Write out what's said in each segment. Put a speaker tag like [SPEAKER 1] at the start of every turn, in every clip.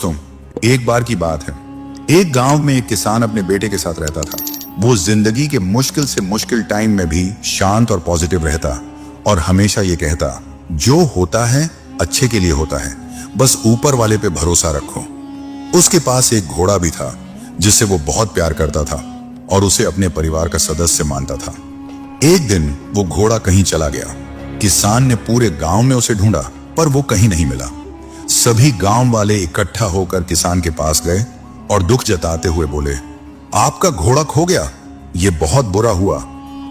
[SPEAKER 1] दोस्तों, एक बार की बात है। एक गांव में एक किसान अपने बेटे के साथ रहता था। वो जिंदगी के मुश्किल से मुश्किल टाइम में भी शांत और पॉजिटिव रहता और हमेशा ये कहता, जो होता है अच्छे के लिए होता है, बस ऊपर वाले पे भरोसा रखो। उसके पास एक घोड़ा भी था जिससे वो बहुत प्यार करता था और उसे अपने परिवार का सदस्य मानता था। एक दिन वो घोड़ा कहीं चला गया। किसान ने पूरे गांव में उसे ढूंढा पर वो कहीं नहीं मिला। सभी गांव वाले इकट्ठा होकर किसान के पास गए और दुख जताते हुए बोले, आपका घोड़ा खो गया, ये बहुत बुरा हुआ,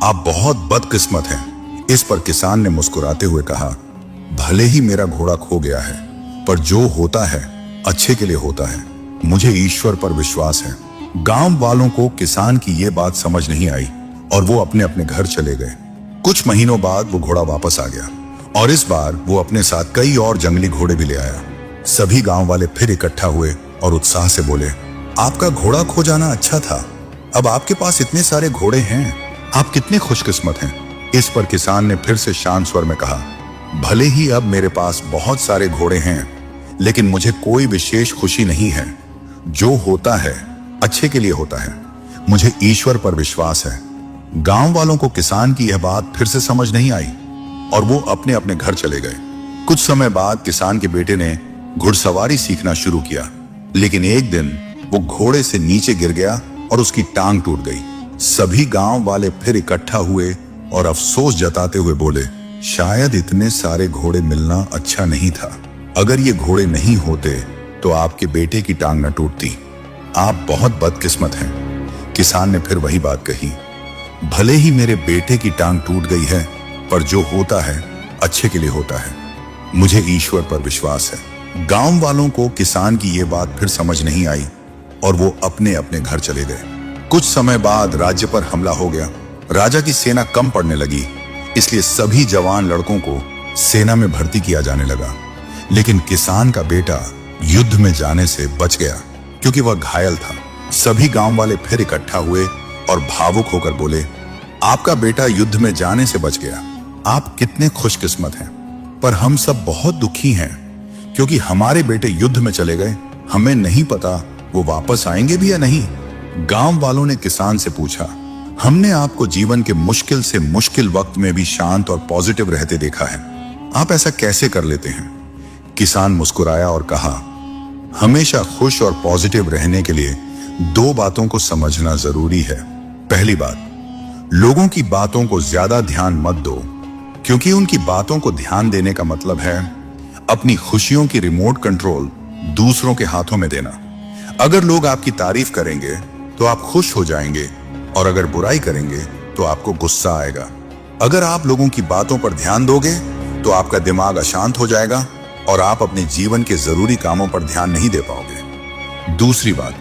[SPEAKER 1] आप बहुत बदकिस्मत हैं। इस पर किसान ने मुस्कुराते हुए कहा, भले ही मेरा घोड़ा खो गया है, पर जो होता है अच्छे के लिए होता है, मुझे ईश्वर पर विश्वास है। गांव वालों को किसान की ये बात समझ नहीं आई और वो अपने अपने घर चले गए। कुछ महीनों बाद वो घोड़ा वापस आ गया और इस बार वो अपने साथ कई और जंगली घोड़े भी ले आया। सभी गांव वाले फिर इकट्ठा हुए और उत्साह से बोले, आपका घोड़ा खो जाना अच्छा था, अब आपके पास इतने सारे घोड़े हैं, आप कितने खुशकिस्मत हैं। इस पर किसान ने फिर से शांत स्वर में कहा, भले ही अब मेरे पास बहुत सारे घोड़े हैं, लेकिन मुझे कोई विशेष खुशी नहीं है। जो होता है अच्छे के लिए होता है, मुझे ईश्वर पर विश्वास है। गांव वालों को किसान की यह बात फिर से समझ नहीं आई और वो अपने अपने घर चले गए। कुछ समय बाद किसान के बेटे ने घुड़सवारी सीखना शुरू किया, लेकिन एक दिन वो घोड़े से नीचे गिर गया और उसकी टांग टूट गई। सभी गांव वाले फिर इकट्ठा हुए और अफसोस जताते हुए बोले, शायद इतने सारे घोड़े मिलना अच्छा नहीं था। अगर ये घोड़े नहीं होते तो आपके बेटे की टांग न टूटती। आप बहुत बदकिस्मत हैं। किसान ने फिर वही बात कही, भले ही मेरे बेटे की टांग टूट गई है, पर जो होता है अच्छे के लिए होता है, मुझे ईश्वर पर विश्वास है। गांव वालों को किसान की ये बात फिर समझ नहीं आई और वो अपने अपने घर चले गए। कुछ समय बाद राज्य पर हमला हो गया। राजा की सेना कम पड़ने लगी, इसलिए सभी जवान लड़कों को सेना में भर्ती किया जाने लगा। लेकिन किसान का बेटा युद्ध में जाने से बच गया क्योंकि वह घायल था। सभी गांव वाले फिर इकट्ठा हुए और भावुक होकर बोले, आपका बेटा युद्ध में जाने से बच गया, आप कितने खुशकिस्मत हैं। पर हम सब बहुत दुखी हैं क्योंकि हमारे बेटे युद्ध में चले गए, हमें नहीं पता वो वापस आएंगे भी या नहीं। गांव वालों ने किसान से पूछा, हमने आपको जीवन के मुश्किल से मुश्किल वक्त में भी शांत और पॉजिटिव रहते देखा है, आप ऐसा कैसे कर लेते हैं। किसान मुस्कुराया और कहा, हमेशा खुश और पॉजिटिव रहने के लिए दो बातों को समझना जरूरी है। पहली बात, लोगों की बातों को ज्यादा ध्यान मत दो, क्योंकि उनकी बातों को ध्यान देने का मतलब है अपनी खुशियों की रिमोट कंट्रोल दूसरों के हाथों में देना। अगर लोग आपकी तारीफ करेंगे तो आप खुश हो जाएंगे और अगर बुराई करेंगे तो आपको गुस्सा आएगा। अगर आप लोगों की बातों पर ध्यान दोगे तो आपका दिमाग अशांत हो जाएगा और आप अपने जीवन के जरूरी कामों पर ध्यान नहीं दे पाओगे। दूसरी बात,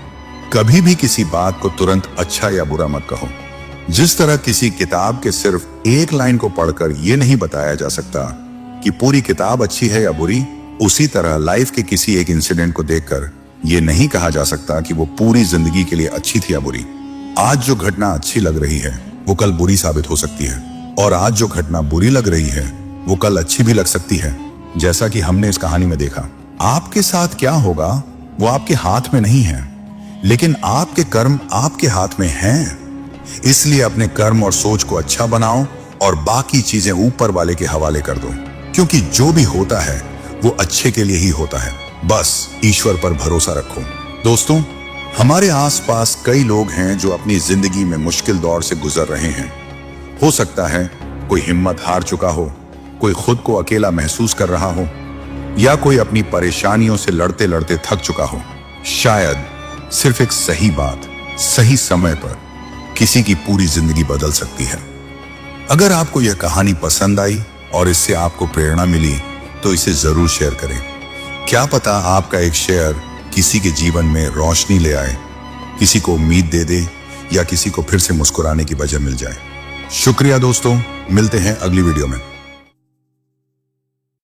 [SPEAKER 1] कभी भी किसी बात को तुरंत अच्छा या बुरा मत कहो। जिस तरह किसी किताब के सिर्फ एक लाइन को पढ़कर यह नहीं बताया जा सकता कि पूरी किताब अच्छी है या बुरी, उसी तरह लाइफ के किसी एक इंसिडेंट को देखकर यह नहीं कहा जा सकता कि वो पूरी जिंदगी के लिए अच्छी थी या बुरी। आज जो घटना अच्छी लग रही है वो कल बुरी साबित हो सकती है और आज जो घटना बुरी लग रही है वो कल अच्छी भी लग सकती है। जैसा कि हमने इस कहानी में देखा, आपके साथ क्या होगा वो आपके हाथ में नहीं है, लेकिन आपके कर्म आपके हाथ में हैं। इसलिए अपने कर्म और सोच को अच्छा बनाओ और बाकी चीजें ऊपर वाले के हवाले कर दो, क्योंकि जो भी होता है वो अच्छे के लिए ही होता है। बस ईश्वर पर भरोसा रखो। दोस्तों, हमारे आसपास कई लोग हैं जो अपनी जिंदगी में मुश्किल दौर से गुजर रहे हैं। हो सकता है कोई हिम्मत हार चुका हो, कोई खुद को अकेला महसूस कर रहा हो, या कोई अपनी परेशानियों से लड़ते लड़ते थक चुका हो। शायद सिर्फ एक सही बात सही समय पर किसी की पूरी जिंदगी बदल सकती है। अगर आपको यह कहानी पसंद आई और इससे आपको प्रेरणा मिली तो इसे जरूर शेयर करें। क्या पता आपका एक शेयर किसी के जीवन में रोशनी ले आए, किसी को उम्मीद दे दे या किसी को फिर से मुस्कुराने की वजह मिल जाए। शुक्रिया दोस्तों, मिलते हैं अगली वीडियो में।